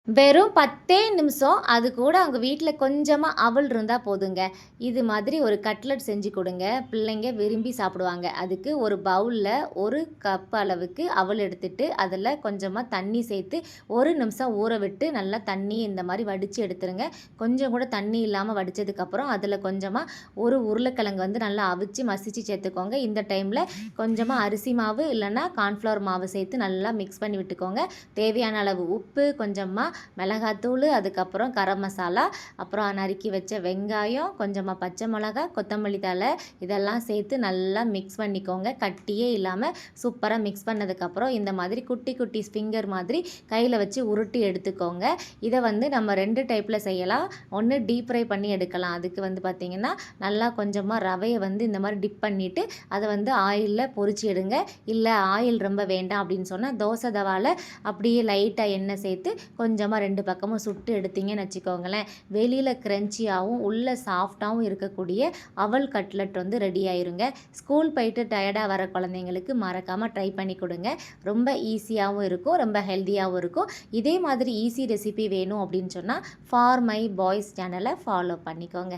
வெறும் 10 நிமிஷம் அது கூட அவங்க வீட்ல கொஞ்சமா அவல் இருந்தா போதுங்க. இது மாதிரி ஒரு கட்லட் செஞ்சு கொடுங்க. பிள்ளைங்க விரும்பி சாப்பிடுவாங்க. அதுக்கு ஒரு பவுல்ல 1 கப் அளவுக்கு அவல் எடுத்துட்டு, அதில கொஞ்சமா தண்ணி சேர்த்து 1 நிமிஷம் ஊற விட்டு நல்லா தண்ணி இந்த மாரி வடிச்சு எடுத்துருங்க. கொஞ்சம் கூட தண்ணி இல்லாம வடிச்சதுக்கப்புறம் அதில கொஞ்சமா ஒரு உருளைக்கிழங்கு வந்து நல்லா அவிச்சு மசிச்சு சேர்த்துக்கோங்க. இந்த டைம்ல கொஞ்சமா அரிசி மாவு இல்லன்னா கார்ன்ஃப்ளவர் மாவு சேர்த்து நல்லா மிக்ஸ் பண்ணி விட்டுக்கோங்க. தேவையான அளவு உப்பு, கொஞ்சமா மிளகாத்தூள், அதுக்கப்புறம் கரம் மசாலா, அப்புறம் நறுக்கி வச்ச வெங்காயம், கொஞ்சமாக பச்சை மிளகா, கொத்தமல்லி தழை இதெல்லாம் சேர்த்து நல்லா மிக்ஸ் பண்ணிக்கோங்க. கட்டியே இல்லாமல் சூப்பராக மிக்ஸ் பண்ணதுக்கப்புறம் இந்த மாதிரி குட்டி குட்டி ஃபிங்கர் மாதிரி கையில் வச்சு உருட்டி எடுத்துக்கோங்க. இதை வந்து நம்ம 2 டைப்பில் செய்யலாம். ஒன்று டீப் ஃப்ரை பண்ணி எடுக்கலாம். அதுக்கு வந்து பார்த்திங்கன்னா நல்லா கொஞ்சமாக ரவையை வந்து இந்த மாதிரி டிப் பண்ணிவிட்டு அதை வந்து ஆயிலில் பொரிச்சு எடுங்க. இல்லை ஆயில் ரொம்ப வேண்டாம் அப்படின்னு சொன்னால் தோசை தவாவில் அப்படியே லைட்டாக எண்ணெய் சேர்த்து கொஞ்சமாக 2 பக்கமும் சுட்டு எடுத்தீங்கன்னு வச்சுக்கோங்களேன், வெளியில் க்ரன்ச்சியாகவும் உள்ள சாஃப்டாகவும் இருக்கக்கூடிய அவல் கட்லட் வந்து ரெடி ஆயிருங்க. ஸ்கூல் போயிட்டு டயர்டாக வர குழந்தைங்களுக்கு மறக்காமல் ட்ரை பண்ணி கொடுங்க. ரொம்ப ஈஸியாகவும் இருக்கும், ரொம்ப ஹெல்த்தியாகவும் இருக்கும். இதே மாதிரி ஈஸி ரெசிபி வேணும் அப்படின்னு சொன்னால் ஃபார் மை பாய்ஸ் சேனலை ஃபாலோ பண்ணிக்கோங்க.